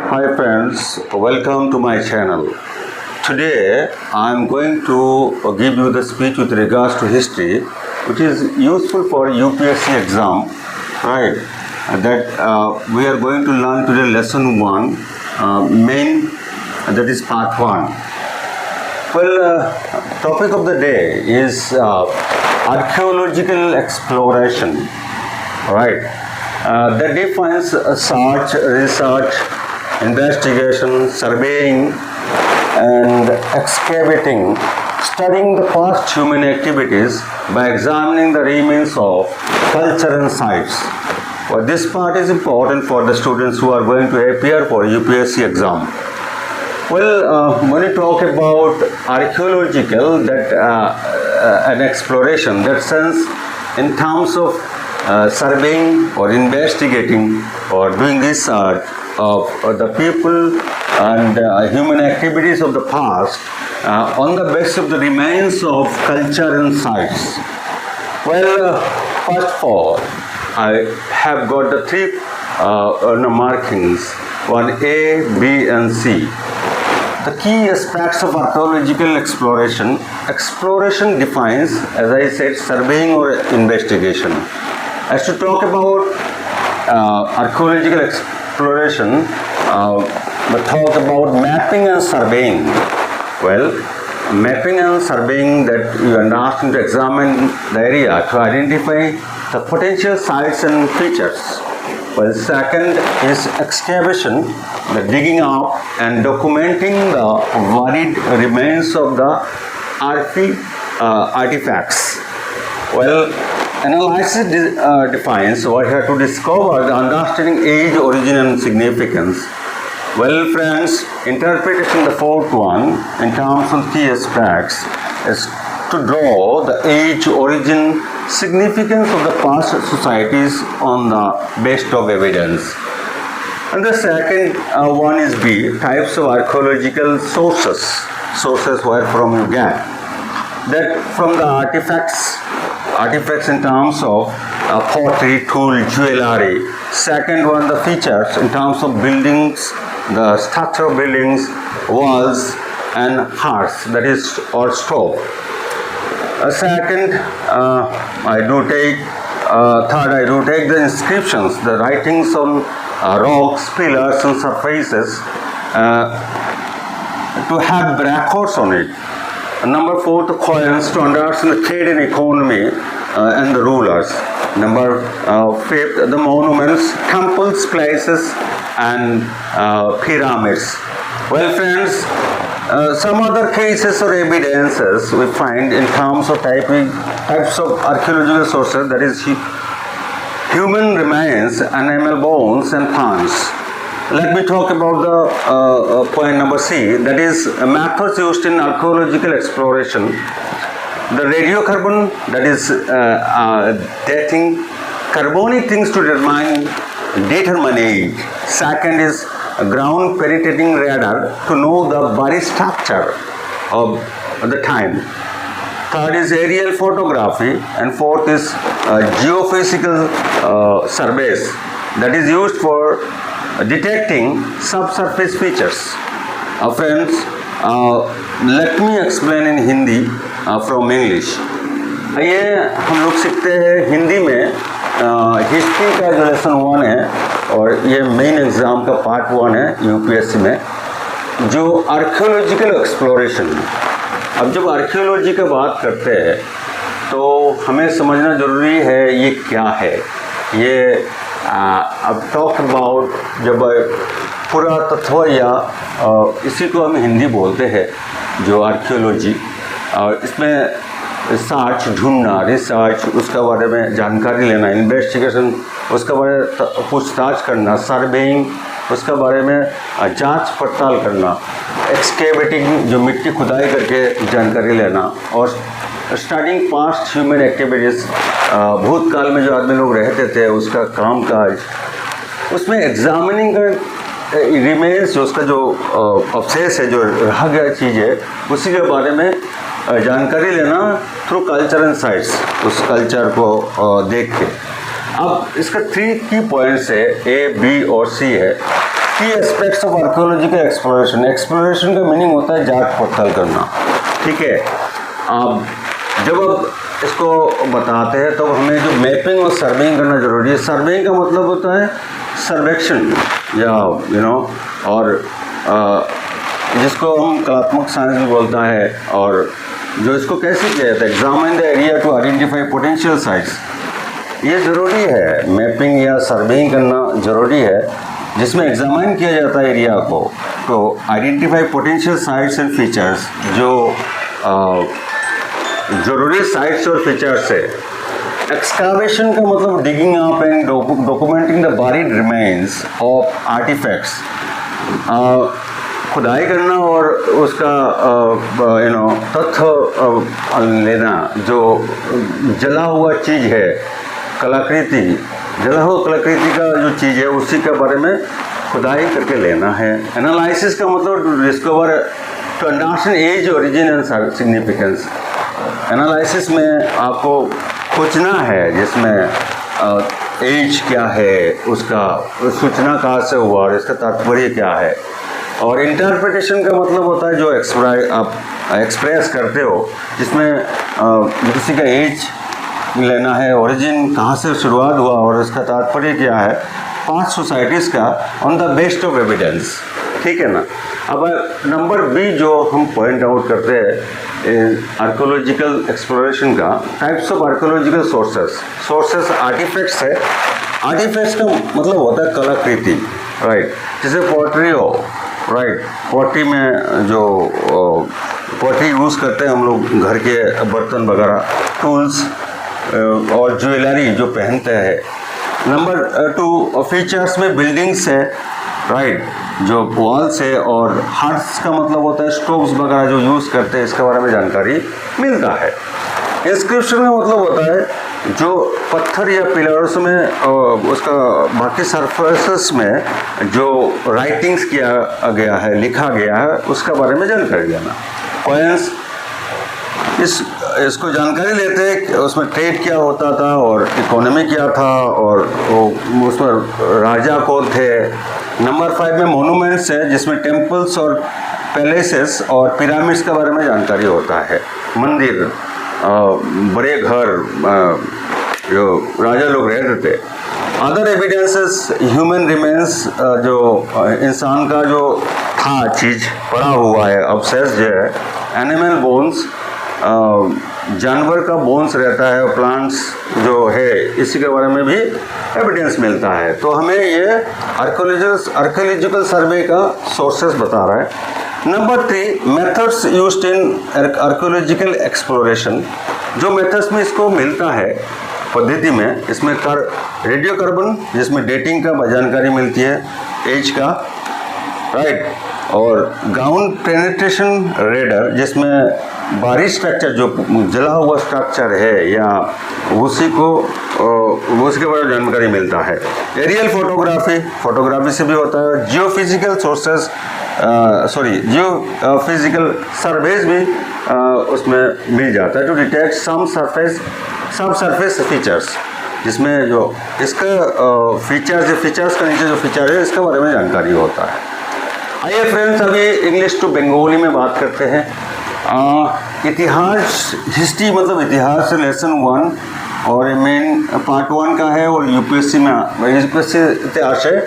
Hi friends, welcome to my channel. Today I am going to give you the speech with regards to history, which is useful for UPSC exam, right? That we are going to learn today lesson 1, main, that is part 1. Well, topic of the day is archaeological exploration, right? That defines search, research, investigation, surveying, and excavating, studying the past human activities by examining the remains of culture and sites. Well, this part is important for the students who are going to appear for UPSC exam. Well, when you talk about archaeological, that an exploration, that sense in terms of surveying or investigating or doing research of the people and human activities of the past on the basis of the remains of culture and sites. Well, first of all, I have got the three markings, one A, B and C. The key aspects of archaeological exploration. Exploration defines, as I said, surveying or investigation. As to talk about archaeological exploration, we talk about mapping and surveying. Well, mapping and surveying, that you are asked to examine the area to identify the potential sites and features. Well, second is excavation, the digging up and documenting the varied remains of the artifacts. Well, analysis defines what you have to discover the understanding age, origin and significance. Well, friends, interpretation, the fourth one, in terms of key aspects, is to draw the age, origin, significance of the past societies on the basis of evidence. And the second one is B, types of archaeological sources, sources where from you get. That from the artifacts in terms of pottery, tool, jewelry. Second one, the features in terms of buildings, the structure of buildings, walls and hearths, that is, or stove. Second, I do take, third, I do take the inscriptions, the writings on rocks, pillars and surfaces to have records on it. Number 4, the coins to understand the trade and economy and the rulers. Number 5, the monuments, temples, places and pyramids. Well, friends, some other cases or evidences we find in terms of types of archaeological sources, that is human remains, animal bones and plants. Let me talk about the point number C, that is methods used in archaeological exploration. The radiocarbon, that is dating carbonic things to determine age. Second is ground penetrating radar to know the buried structure of the time. Third is aerial photography, and fourth is geophysical surveys, that is used for detecting subsurface features. Friends, let me explain in Hindi from English. ये हम लोग सीखते हैं हिंदी में history का जो lesson 1 है, और ये मेन एग्ज़ाम का पार्ट 1 है यूपीएससी में, जो आर्कियोलॉजिकल एक्सप्लोरेशन। अब जब आर्कियोलॉजी का बात करते हैं तो हमें समझना ज़रूरी है ये क्या है। ये अब टॉक अबाउट जब पुरातत्व या इसी को हम हिंदी बोलते हैं जो आर्कियोलॉजी, और इसमें रिसर्च ढूंढना, रिसर्च, उसके बारे में जानकारी लेना, इन्वेस्टिगेशन, उसके बारे में पूछताछ करना, सर्वेइंग, उसके बारे में जांच पड़ताल करना, एक्सकेवेटिंग, जो मिट्टी खुदाई करके जानकारी लेना, और स्टडिंग पास्ट ह्यूमन एक्टिविटीज़, भूतकाल में जो आदमी लोग रहते थे उसका काम काज, उसमें एग्जामिनिंग रिमेन्स, जो उसका जो अवशेष है, जो रह गया चीज़ है, उसी के बारे में जानकारी लेना थ्रू कल्चर एंड साइट्स, उस कल्चर को देख के। अब इसका 3 की पॉइंट्स है, ए, बी और सी है। की aspects of archaeological exploration. Exploration का मीनिंग होता है जांच पड़ताल करना, ठीक है। अब जब अब इसको बताते हैं तो हमें जो मैपिंग और सर्वेइंग करना जरूरी है। सर्वेइंग का मतलब होता है सर्वेक्षण या और जिसको हम कलात्मक साइंस भी बोलता है, और जो इसको कैसे किया जाता है, examine the area to identify potential sites. ये ज़रूरी है, मैपिंग या सर्वेइंग करना ज़रूरी है, जिसमें एग्जामिन किया जाता है एरिया को, तो identify potential sites and features, जो ज़रूरी साइट्स और फीचर्स है। एक्सकावेशन का मतलब digging up and documenting the buried remains of artefacts. खुदाई करना और उसका तथ्य लेना, जो जला हुआ चीज़ है, कलाकृति, जला हुआ कलाकृति का जो चीज़ है उसी के बारे में खुदाई करके लेना है। एनालिसिस का मतलब discover to understand age, origin and significance. Analysis में आपको खोजना है जिसमें एज क्या है, उसका सूचना कहाँ से हुआ और इसका तात्पर्य क्या है। और इंटरप्रिटेशन का मतलब होता है जो आप एक्सप्रेस करते हो, जिसमें किसी का एज लेना है, ओरिजिन कहाँ से शुरुआत हुआ और इसका तात्पर्य क्या है, 5 सोसाइटीज़ का on the best of evidence, ठीक है ना। अब नंबर बी जो हम पॉइंट आउट करते हैं आर्कियोलॉजिकल एक्सप्लोरेशन का, types of archaeological sources artefacts है। आर्टिफैक्ट्स का मतलब होता है कलाकृति, राइट, जैसे पोट्री हो, राइट, पोट्री में जो पोट्री यूज़ करते हैं हम लोग, घर के बर्तन वगैरह, टूल्स और ज्वेलरी जो पहनते हैं। नंबर 2 फीचर्स में बिल्डिंग्स है, राइट, जो वॉल्स है, और हार्ट्स का मतलब होता है स्टोव्स वगैरह जो यूज़ करते हैं, इसके बारे में जानकारी मिलता है। इंस्क्रिप्शन का मतलब होता है जो पत्थर या पिलर्स में उसका बाकी सरफेसेस में जो राइटिंग्स किया गया है, लिखा गया है, उसका बारे में जानकारी देना। कॉइन्स, इसको जानकारी लेते हैं कि उसमें ट्रेड क्या होता था और इकोनॉमी क्या था, और उस पर राजा कौन थे। नंबर 5 में मोनूमेंट्स है, जिसमें टेम्पल्स और पैलेसेस और पिरामिड्स के बारे में जानकारी होता है। मंदिर, बड़े घर जो राजा लोग रहते थे। अदर एविडेंसेस, ह्यूमन रिमेन्स, जो इंसान का जो था चीज़ पड़ा हुआ है, अवशेष जो है। एनिमल बोन्स, जानवर का बोन्स रहता है, प्लांट्स जो है, इसी के बारे में भी एविडेंस मिलता है। तो हमें ये आर्कियोलॉजिकल सर्वे का सोर्सेस बता रहा है। Number 3 methods used in archaeological exploration. जो मेथड्स में इसको मिलता है पद्धति में, इसमें रेडियो कार्बन, जिसमें डेटिंग का जानकारी मिलती है, एज का, राइट, और ग्राउंड पेनिट्रेशन रेडर, जिसमें बाहरी स्ट्रक्चर जो जला हुआ स्ट्रक्चर है या उसी को उसके बारे में जानकारी मिलता है। एरियल फोटोग्राफी से भी होता है। जियोफिजिकल सोर्सेस, जियोफिजिकल सर्वेज भी उसमें मिल जाता है, टू डिटेक्ट सब सरफेस फीचर्स, जिसमें जो इसका फीचर्स का नीचे जो फीचर है, इसके बारे में जानकारी होता है। आइए फ्रेंड्स, अभी इंग्लिश टू बंगाली में बात करते हैं। इतिहास, हिस्ट्री मतलब इतिहास, लेसन 1 और मेन पार्ट 1 का है, और यूपीएससी इतिहास है।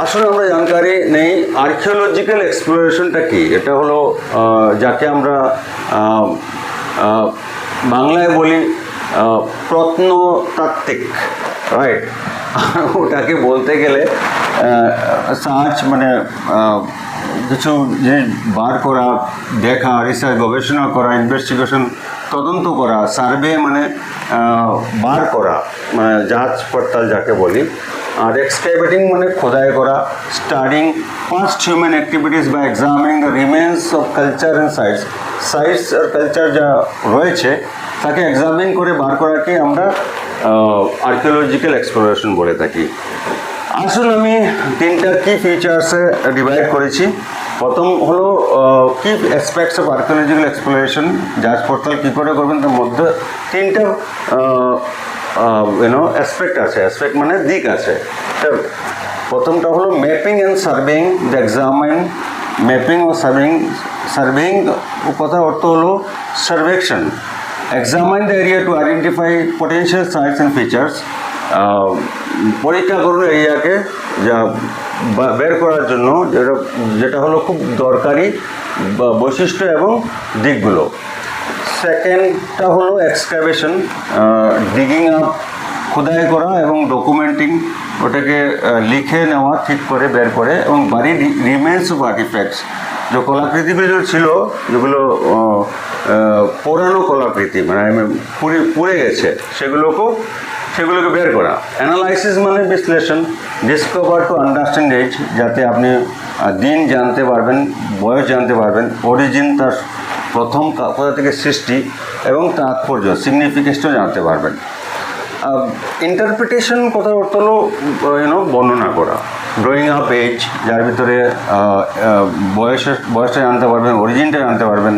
আসলে আমরা জানকারি নেই আর্কিওলজিক্যাল এক্সপ্লোরেশনটা কি। এটা হলো যাকে আমরা বাংলায় বলি প্রত্নতাত্ত্বিক, রাইট। ওটাকে বলতে গেলে সার্চ মানে কিছু জিনিস বার করা, দেখা, রিসার্চ, গবেষণা করা, ইনভেস্টিগেশন, তদন্ত করা, সার্ভে মানে বার করা, মানে যাচ পড়তাল যাকে বলি। আর এক্সক্যাভেটিং মানে খোদাই করা। স্টাডিং পাস্ট হিউম্যান অ্যাক্টিভিটিস বা examining the remains of culture and sites আর কালচার যা রয়েছে তাকে এক্সামিন করে বার করাকে আমরা আর্কিওলজিক্যাল এক্সপ্লোরেশন বলে থাকি। আসলে আমি 3টা কি ফিচার্সে ডিভাইড করেছি। প্রথম হলো কি অ্যাসপেক্টস অফ আর্কিওলজিক্যাল এক্সপ্লোরেশন, যাচ পড়তাল কী করে করবেন, তার মধ্যে 3টা অ্যাসপেক্ট আছে। অ্যাসপেক্ট মানে দিক আছে। প্রথমটা হলো mapping and surveying the examine. Mapping ও সার্ভেইং কথা অর্থ হলো সার্ভেকশন। Examine the area to identify potential sites and features. পরীক্ষা করুন এরিয়াকে, যা বের করার জন্য যেটা হলো খুব দরকারি বৈশিষ্ট্য এবং দিকগুলো। সেকেন্ডটা হলো এক্সকাভেশন, ডিগিং আপ, খোদাই করা এবং ডকুমেন্টিং, ওটাকে লিখে নেওয়া, ঠিক করে বের করে, এবং বাড়ির রিমেন্স অফ আর্টিফ্যাক্টস, যে কলাকৃতিগুলো ছিল যেগুলো পুরানো কলাকৃতি মানে পুড়ে গেছে, সেগুলোকে বের করা। অ্যানালাইসিস মানে বিশ্লেষণ, ডিসকভার টু আন্ডারস্ট্যান্ড এজ, যাতে আপনি দিন জানতে পারবেন, বয়স জানতে পারবেন, অরিজিন, তার প্রথম কোথা থেকে সৃষ্টি, এবং তাৎপর্য, সিগনিফিকেশনও জানতে পারবেন। ইন্টারপ্রিটেশন কথার অর্থ হলো বর্ণনা করা। ড্রয়িং আপ এজ, যার ভিতরে বয়সটা জানতে পারবেন, অরিজিনটা জানতে পারবেন,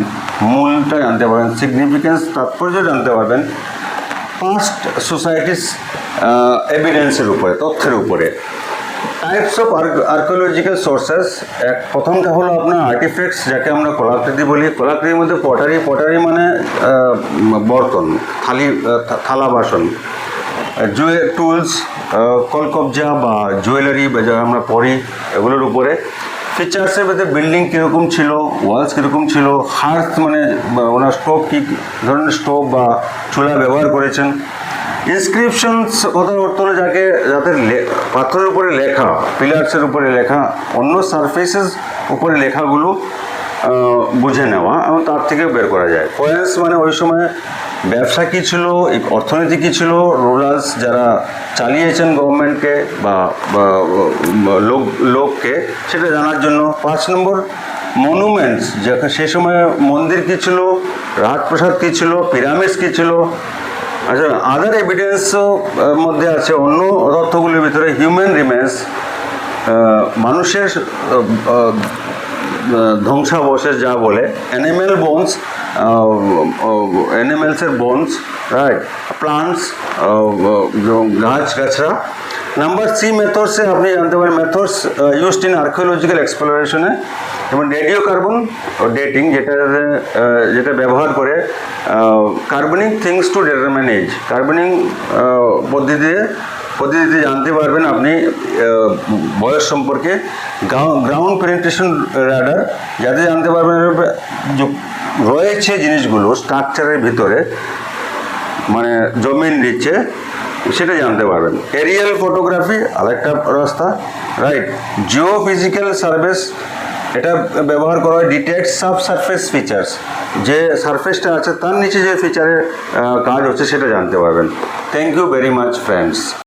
মূলটা জানতে পারবেন, সিগনিফিকেন্স, তাৎপর্য জানতে পারবেন। পাস্ট সোসাইটিস এভিডেন্সের উপরে, তথ্যের উপরে। টাইপস অফ আর্কিওলজিক্যাল সোর্সেস, প্রথমটা হলো আপনার আর্টিফ্যাক্টস, যাকে আমরা কলাকৃতি বলি। কলাকৃতির মধ্যে পটারি মানে বর্তন, থালা বাসন। টুলস, কলকবজা বা জুয়েলারি, বা যা আমরা পড়ি, এগুলোর উপরে। ফিচার্সের মধ্যে বিল্ডিং কীরকম ছিল, ওয়ালস কীরকম ছিল, হার্থ মানে ওনার স্টোভ, কী ধরনের স্টোভ বা চুলা ব্যবহার করেছেন। ইনস্ক্রিপশনস কথার অর্থ হলো যাদের পাথরের উপরে লেখা, পিলার্সের উপরে লেখা, অন্য সারফেসেস উপরে লেখাগুলো বুঝে নেওয়া এবং তার থেকে বের করা যায়। পয়েন্টস মানে ওই সময় ব্যবসা কী ছিল, অর্থনীতি কী ছিল, রুলার্স যারা চালিয়েছেন গভর্নমেন্টকে বা লোককে, সেটা জানার জন্য। 5 নম্বর মনুমেন্টস, সে সময় মন্দির কী ছিল, রাজপ্রাসাদ কী ছিল, পিরামিডস কী ছিল। আচ্ছা, আদার এভিডেন্সও মধ্যে আছে, অন্য তথ্যগুলির ভিতরে হিউম্যান রিমেন্স, মানুষের ধ্বংসাবশেষ যা বলে, অ্যানিম্যাল বোনস, অ্যানিম্যালসের বোনস, রাইট, প্লান্টস, গাছরা। নাম্বার সি মেথডসে আপনি জানতে পারেন মেথডস ইউজড ইন আর্কিওলজিক্যাল এক্সপ্লোরেশনে, যেমন রেডিও কার্বন ডেটিং, যেটা ব্যবহার করে carbonic things to determine age. কার্বনিং পদ্ধতিতে জানতে পারবেন আপনি বয়স সম্পর্কে। গ্রাউন্ড পেনিট্রেশন রাডার, যাতে জানতে পারবেন রয়েছে জিনিসগুলো স্ট্রাকচারের ভিতরে, মানে জমির নিচে, সেটা জানতে পারবেন। এরিয়াল ফটোগ্রাফি আরেকটা রাস্তা, রাইট। জিওফিজিক্যাল সার্ভেস, এটা ব্যবহার করা হয় ডিটেক্ট সাবসারফেস ফিচার্স, যে সারফেসটা আছে তার নিচে যে ফিচারের কাজ হচ্ছে সেটা জানতে পারবেন। Thank you very much friends.